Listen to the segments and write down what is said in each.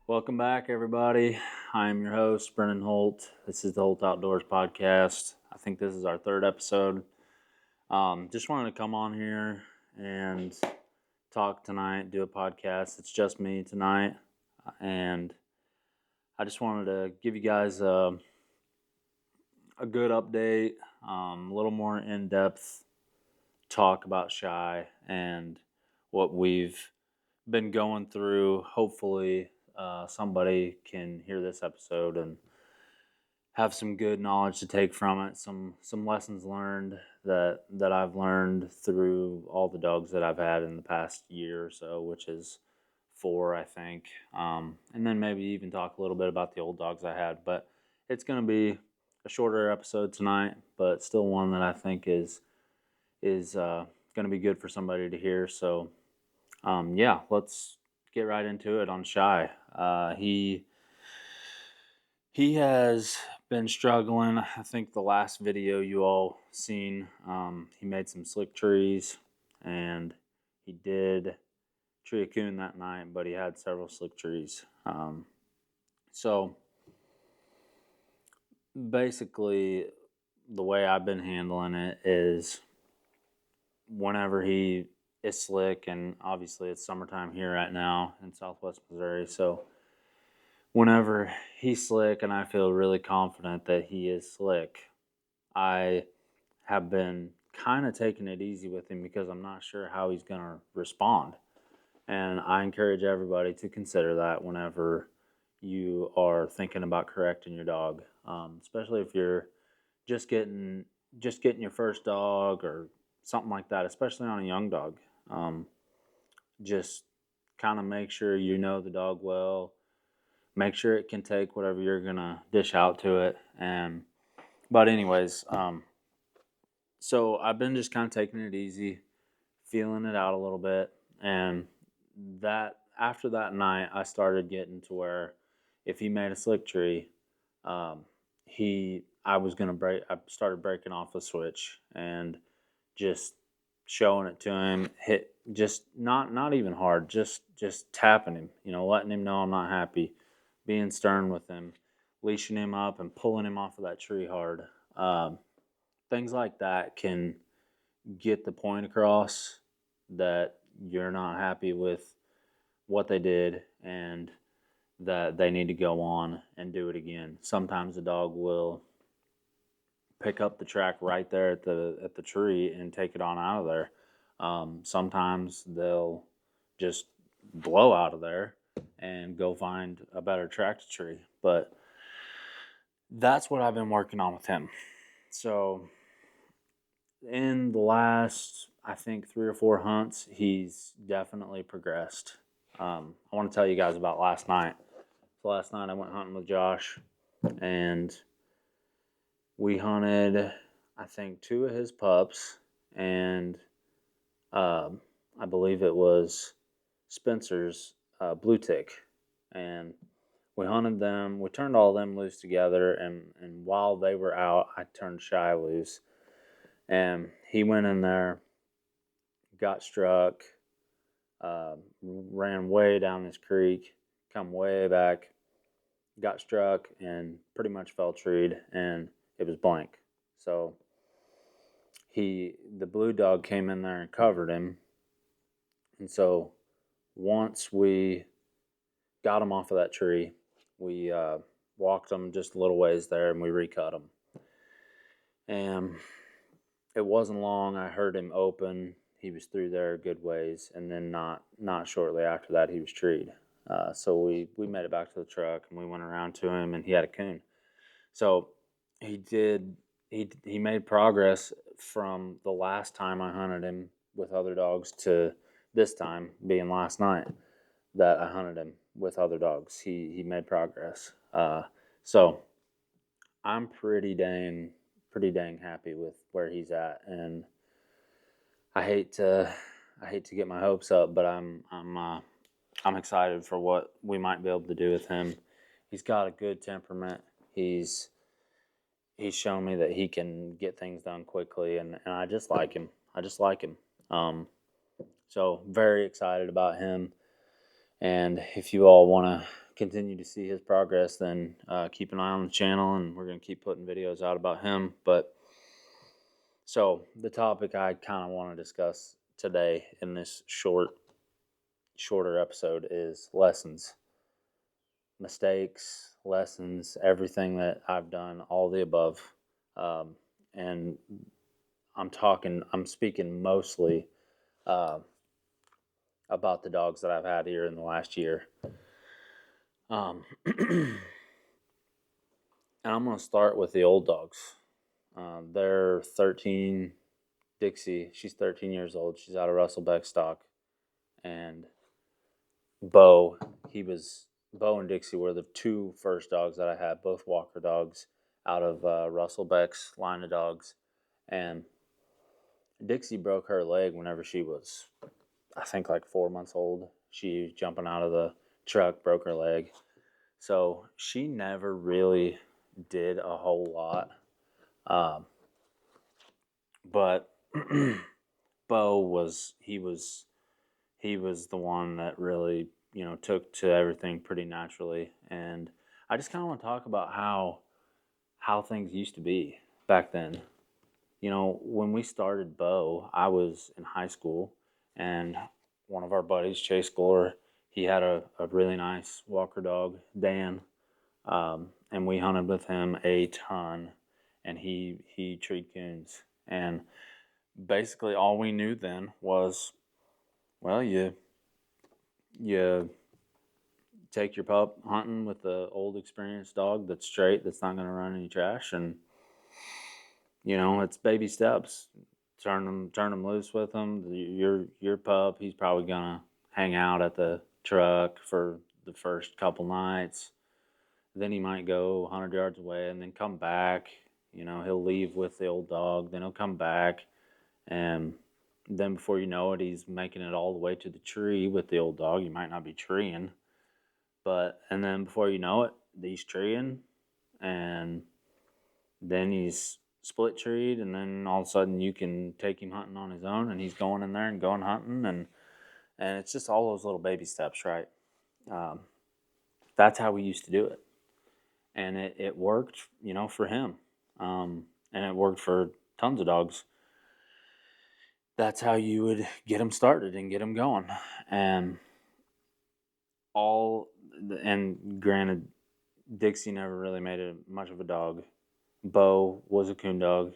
Welcome back, everybody. I'm your host, Brennan Holt. This is the Holt Outdoors Podcast. I think this is our third episode. Just wanted to come on here and talk tonight, do a podcast. It's just me tonight, and I just wanted to give you guys a good update, a little more in-depth talk about Shai and what we've been going through. Hopefully somebody can hear this episode and have some good knowledge to take from it, some lessons learned that I've learned through all the dogs that I've had in the past year or so, which is 4, I think. And then maybe even talk a little bit about the old dogs I had. But it's going to be a shorter episode tonight, but still one that I think is going to be good for somebody to hear. So, let's get right into it on Shai. He has been struggling. I think the last video you all seen, he made some slick trees, and he did tree a coon that night, but he had several slick trees. So basically, the way I've been handling it is whenever he is slick, and obviously it's summertime here right now in Southwest Missouri, so whenever he's slick and I feel really confident that he is slick, I have been kind of taking it easy with him because I'm not sure how he's going to respond. And I encourage everybody to consider that whenever you are thinking about correcting your dog, especially if you're just getting your first dog or something like that, especially on a young dog. Just kind of make sure you know the dog well. Make sure it can take whatever you're going to dish out to it. But anyways, so I've been just kind of taking it easy, feeling it out a little bit. And that after that night, I started getting to where if he made a slick tree, I started breaking off the switch and just showing it to him, just not even hard, just tapping him, letting him know I'm not happy, being stern with him, leashing him up and pulling him off of that tree hard. Things like that can get the point across that you're not happy with what they did and that they need to go on and do it again. Sometimes the dog will pick up the track right there at the tree and take it on out of there. Sometimes they'll just blow out of there and go find a better track to tree. But that's what I've been working on with him. So in the last, I think, 3 or 4 hunts, he's definitely progressed. I want to tell you guys about last night. So last night I went hunting with Josh, and we hunted, I think, 2 of his pups, and I believe it was Spencer's blue tick. And we hunted them. We turned all of them loose together, and while they were out, I turned Shai loose. And he went in there, got struck, ran way down this creek, come way back, got struck, and pretty much fell treed, and it was blank. So the blue dog came in there and covered him. And so once we got him off of that tree, we walked him just a little ways there, and we recut him. And it wasn't long. I heard him open. He was through there a good ways, and then not shortly after that, he was treed. So we made it back to the truck, and we went around to him, and he had a coon. So he made progress from the last time I hunted him with other dogs to this time being last night that I hunted him with other dogs. He made progress. So I'm pretty dang happy with where he's at, and I hate to get my hopes up, but I'm excited for what we might be able to do with him. He's got a good temperament. He's he's shown me that he can get things done quickly, and I just like him. So very excited about him. And if you all want to continue to see his progress, then keep an eye on the channel, and we're going to keep putting videos out about him. But so the topic I kind of want to discuss today in this shorter episode is lessons, mistakes, lessons, everything that I've done, all the above. And I'm speaking mostly about the dogs that I've had here in the last year. And I'm going to start with the old dogs. They're 13. Dixie, she's 13 years old. She's out of Russellbeck stock. And Bo and Dixie were the two first dogs that I had, both Walker dogs out of Russellbeck's line of dogs. And Dixie broke her leg whenever she was, I think, like 4 months old. She was jumping out of the truck, broke her leg. So she never really did a whole lot. But Bo was the one that really, took to everything pretty naturally. And I just kind of want to talk about how things used to be back then. When we started Bo, I was in high school, and one of our buddies, Chase Gore, he had a really nice Walker dog, Dan, and we hunted with him a ton, and he treed coons. And basically all we knew then was, well, you take your pup hunting with the old experienced dog that's straight, that's not going to run any trash, and it's baby steps. Turn them loose with them. Your pup, he's probably gonna hang out at the truck for the first couple nights. Then he might go 100 yards away and then come back. He'll leave with the old dog. Then he'll come back, and then before you know it, he's making it all the way to the tree with the old dog. You might not be treeing, and then before you know it, he's treeing, and then he's split treed, and then all of a sudden you can take him hunting on his own, and he's going in there and going hunting, and it's just all those little baby steps, right? That's how we used to do it, and it worked, for him, and it worked for tons of dogs. That's how you would get them started and get them going, and granted, Dixie never really made it much of a dog. Bo was a coon dog,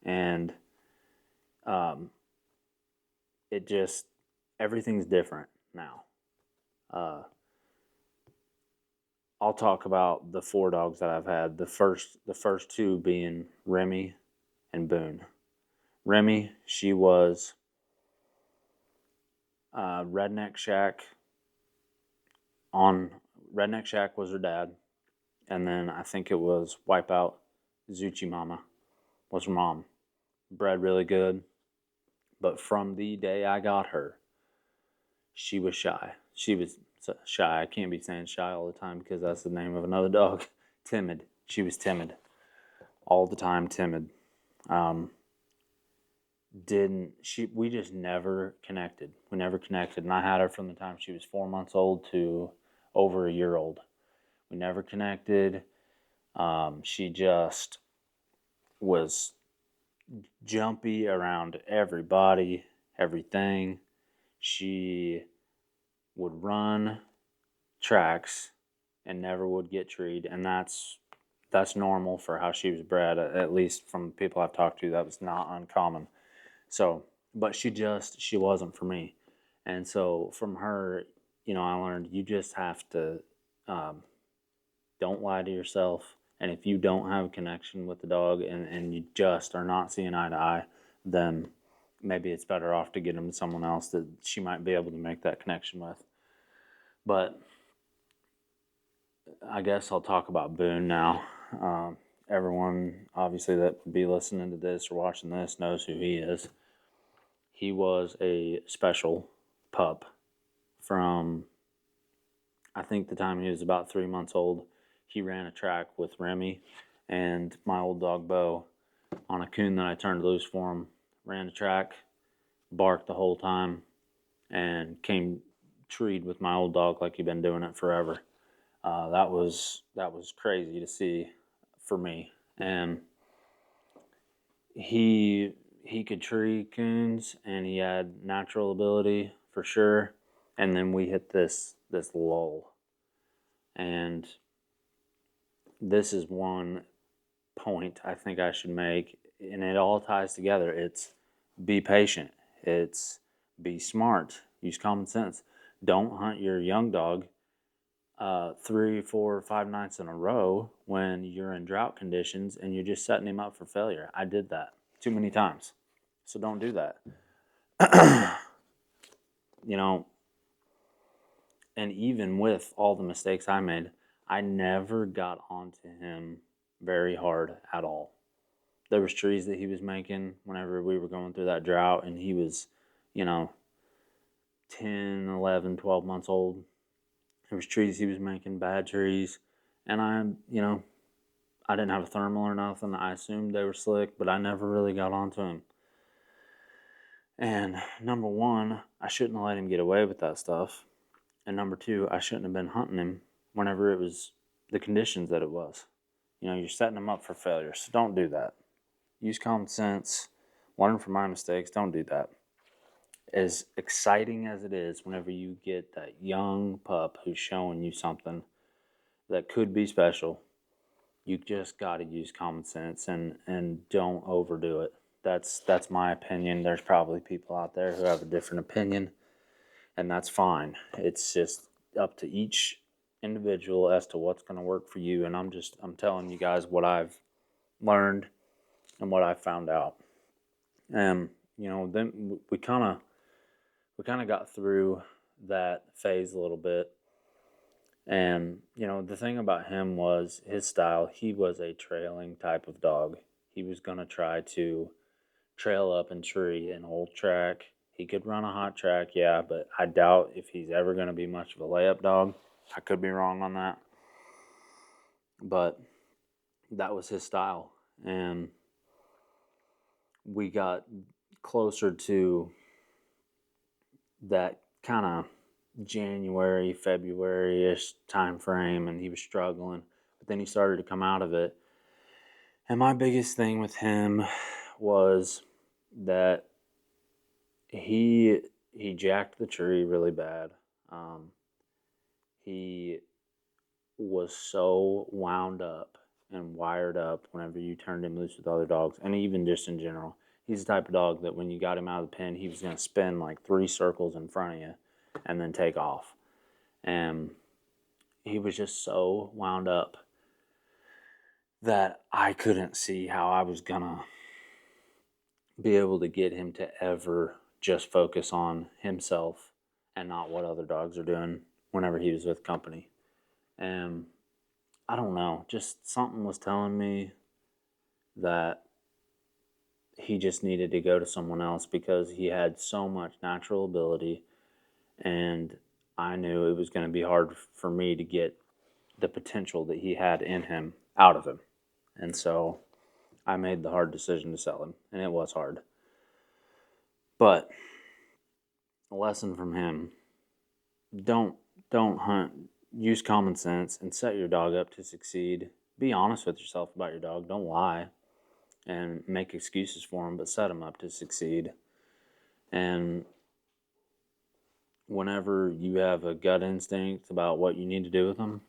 and it just, everything's different now. I'll talk about the 4 dogs that I've had. The first 2 being Remy and Boon. Remy, she was Redneck Shack. Redneck Shack was her dad, and then I think it was Wipeout Zucchi Mama was her mom. Bred really good, but from the day I got her, she was shy. She was shy. I can't be saying shy all the time because that's the name of another dog. Timid. She was timid. All the time timid. We just never connected. We never connected. And I had her from the time she was 4 months old to over a year old. We never connected. She just was jumpy around everybody, everything. She would run tracks and never would get treed, and that's normal for how she was bred. At least from people I've talked to, that was not uncommon. So, but she wasn't for me, and so from her, I learned you just have to don't lie to yourself. And if you don't have a connection with the dog and you just are not seeing eye to eye, then maybe it's better off to get him to someone else that she might be able to make that connection with. But I guess I'll talk about Boon now. Everyone, obviously, that would be listening to this or watching this knows who he is. He was a special pup from, I think, the time he was about 3 months old. He ran a track with Remy, and my old dog Bo on a coon that I turned loose for him. Ran the track, barked the whole time, and came treed with my old dog like he'd been doing it forever. That was crazy to see for me. And he could tree coons, and he had natural ability for sure. And then we hit this lull, and this is one point I think I should make, and it all ties together. It's be patient. It's be smart. Use common sense. Don't hunt your young dog 3, 4, 5 nights in a row when you're in drought conditions and you're just setting him up for failure. I did that too many times. So don't do that. You know, and even with all the mistakes I made, I never got onto him very hard at all. There was trees that he was making whenever we were going through that drought, and he was, 10, 11, 12 months old. There was trees he was making, bad trees, and I didn't have a thermal or nothing. I assumed they were slick, but I never really got onto him. And number one, I shouldn't have let him get away with that stuff. And number two, I shouldn't have been hunting him whenever it was the conditions that it was. You're setting him up for failure, so don't do that. Use common sense. Learn from my mistakes. Don't do that. As exciting as it is whenever you get that young pup who's showing you something that could be special, you just got to use common sense and don't overdo it. That's my opinion. There's probably people out there who have a different opinion, and that's fine. It's just up to each individual as to what's going to work for you. And I'm telling you guys what I've learned and what I found out. Then we kind of got through that phase a little bit. And, the thing about him was his style. He was a trailing type of dog. He was going to try to trail up and tree an old track. He could run a hot track, yeah, but I doubt if he's ever going to be much of a layup dog. I could be wrong on that. But that was his style. And we got closer to that kind of January, February-ish time frame, and he was struggling. But then he started to come out of it. And my biggest thing with him was that he jacked the tree really bad. He was so wound up and wired up whenever you turned him loose with other dogs, and even just in general. He's the type of dog that when you got him out of the pen, he was going to spin like 3 circles in front of you and then take off. And he was just so wound up that I couldn't see how I was going to be able to get him to ever just focus on himself and not what other dogs are doing whenever he was with company. And I don't know, just something was telling me that he just needed to go to someone else because he had so much natural ability, and I knew it was going to be hard for me to get the potential that he had in him out of him. And so I made the hard decision to sell him, and it was hard. But a lesson from him, don't hunt. Use common sense and set your dog up to succeed. Be honest with yourself about your dog. Don't lie and make excuses for him, but set him up to succeed. And whenever you have a gut instinct about what you need to do with them,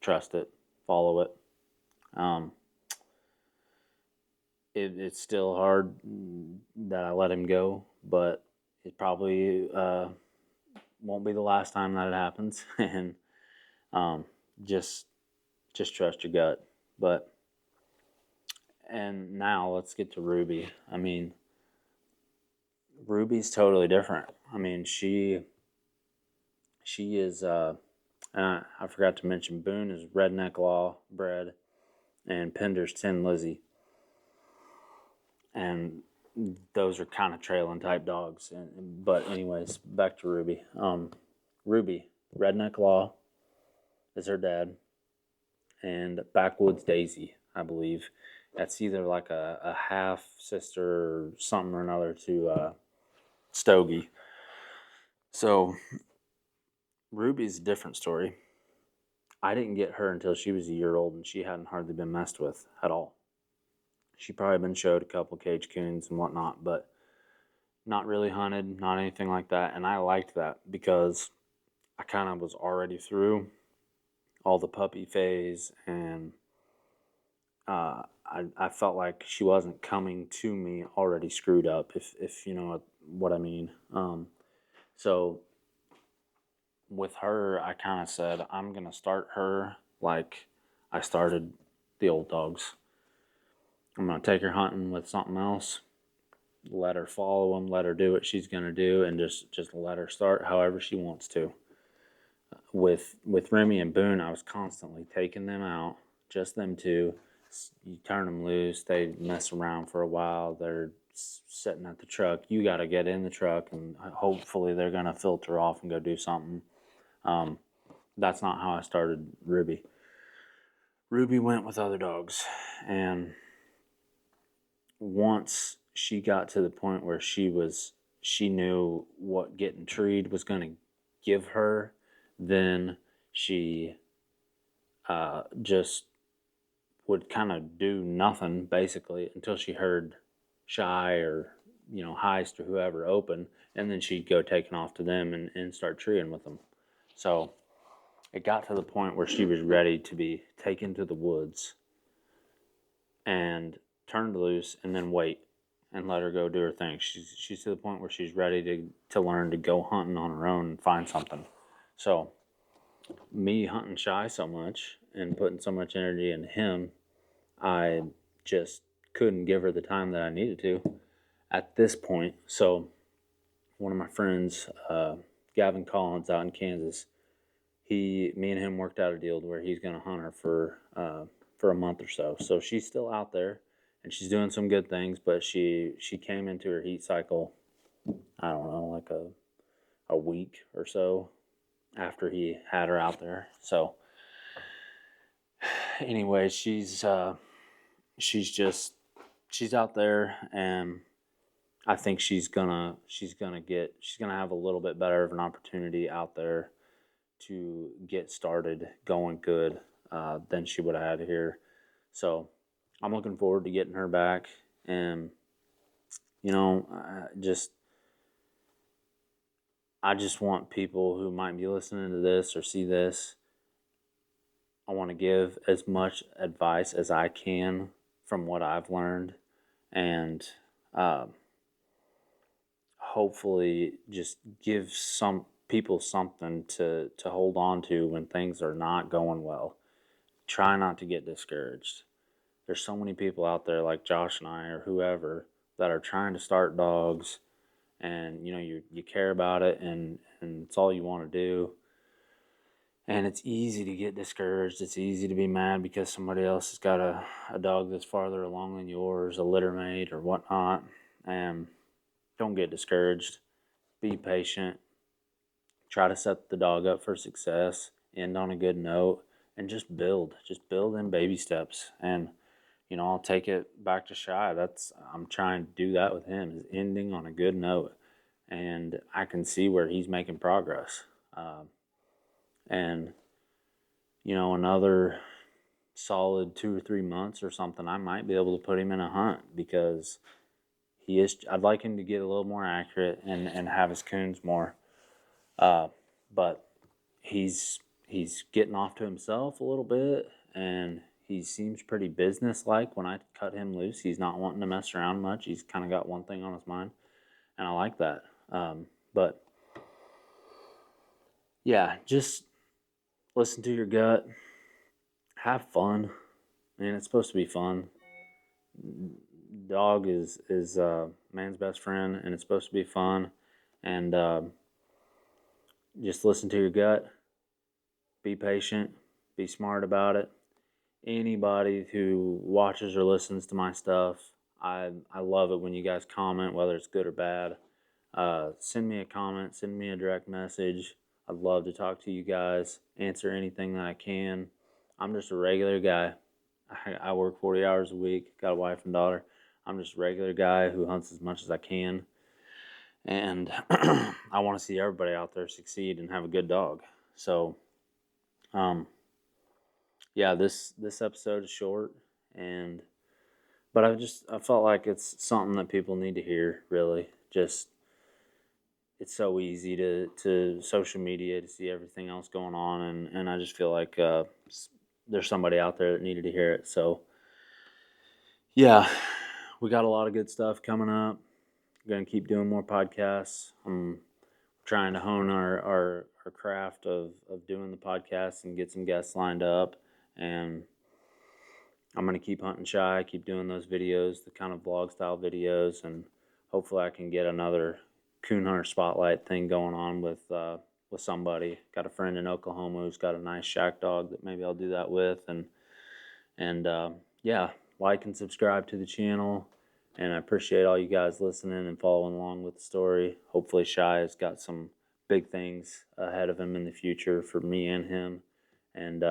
trust it, follow it. It's still hard that I let him go, but it probably won't be the last time that it happens. And just trust your gut. And now let's get to Ruby. I mean, Ruby's totally different. I mean, she is. I forgot to mention Boon is Redneck Law bred, and Pender's Tin Lizzie. And those are kind of trailing type dogs. But anyways, back to Ruby. Ruby, Redneck Law is her dad, and Backwoods Daisy. I believe. That's either like a half sister or something or another to Stogie. So Ruby's a different story. I didn't get her until she was a year old, and she hadn't hardly been messed with at all. She probably been showed a couple cage coons and whatnot, but not really hunted, not anything like that. And I liked that because I kind of was already through all the puppy phase, and I felt like she wasn't coming to me already screwed up, if you know what I mean. So with her, I kind of said, I'm going to start her like I started the old dogs. I'm going to take her hunting with something else, let her follow them, let her do what she's going to do, and just let her start however she wants to. With Remy and Boon, I was constantly taking them out, just them two. You turn them loose, they mess around for a while, they're sitting at the truck. You got to get in the truck, and hopefully they're going to filter off and go do something. That's not how I started Ruby. Ruby went with other dogs, and once she got to the point where she knew what getting treed was going to give her, then she just would kind of do nothing basically until she heard Shai or Heist or whoever open, and then she'd go taking off to them and start treeing with them. So it got to the point where she was ready to be taken to the woods and turned loose, and then wait and let her go do her thing. She's to the point where she's ready to learn to go hunting on her own and find something. So me hunting Shai so much and putting so much energy into him, I just couldn't give her the time that I needed to at this point. So one of my friends, Gavin Collins out in Kansas, me and him worked out a deal where he's going to hunt her for a month or so. So she's still out there and she's doing some good things, but she came into her heat cycle, I don't know, like a week or so after he had her out there. So anyway, she's out there, and I think she's gonna have a little bit better of an opportunity out there to get started going good than she would have had here. So I'm looking forward to getting her back, and I just want people who might be listening to this or see this, I want to give as much advice as I can from what I've learned, and hopefully just give some people something to hold on to when things are not going well. Try not to get discouraged. There's so many people out there like Josh and I or whoever that are trying to start dogs, and you care about it, and it's all you want to do. And it's easy to get discouraged. It's easy to be mad because somebody else has got a dog that's farther along than yours, a litter mate or whatnot. And don't get discouraged. Be patient. Try to set the dog up for success. End on a good note. And just build. Just build in baby steps. And, I'll take it back to Shai. I'm trying to do that with him, is ending on a good note. And I can see where he's making progress. And, another solid 2 or 3 months or something, I might be able to put him in a hunt, because I'd like him to get a little more accurate and have his coons more. But he's getting off to himself a little bit, and he seems pretty business-like when I cut him loose. He's not wanting to mess around much. He's kind of got one thing on his mind, and I like that. But yeah, just listen to your gut. Have fun. Man, it's supposed to be fun. Dog is man's best friend, and it's supposed to be fun. And just listen to your gut. Be patient. Be smart about it. Anybody who watches or listens to my stuff, I love it when you guys comment, whether it's good or bad. Send me a comment. Send me a direct message. I'd love to talk to you guys, answer anything that I can. I'm just a regular guy I work 40 hours a week, got a wife and daughter. I'm just a regular guy who hunts as much as I can. And I want to see everybody out there succeed and have a good dog. So, yeah, this episode is short, but I felt like it's something that people need to hear. Really, just it's so easy to social media to see everything else going on, and I just feel like there's somebody out there that needed to hear it. So, yeah, we got a lot of good stuff coming up. We're gonna keep doing more podcasts. I'm trying to hone our craft of doing the podcast and get some guests lined up. And I'm going to keep hunting Shai, keep doing those videos, the kind of vlog style videos, and hopefully I can get another coon hunter spotlight thing going on with somebody. Got a friend in Oklahoma who's got a nice shack dog that maybe I'll do that with. And yeah, like and subscribe to the channel. And I appreciate all you guys listening and following along with the story. Hopefully Shai has got some big things ahead of him in the future for me and him. And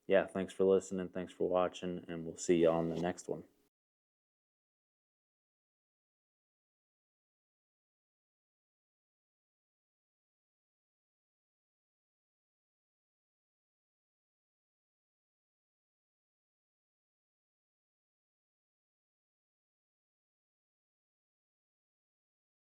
yeah, thanks for listening. Thanks for watching. And we'll see you on the next one.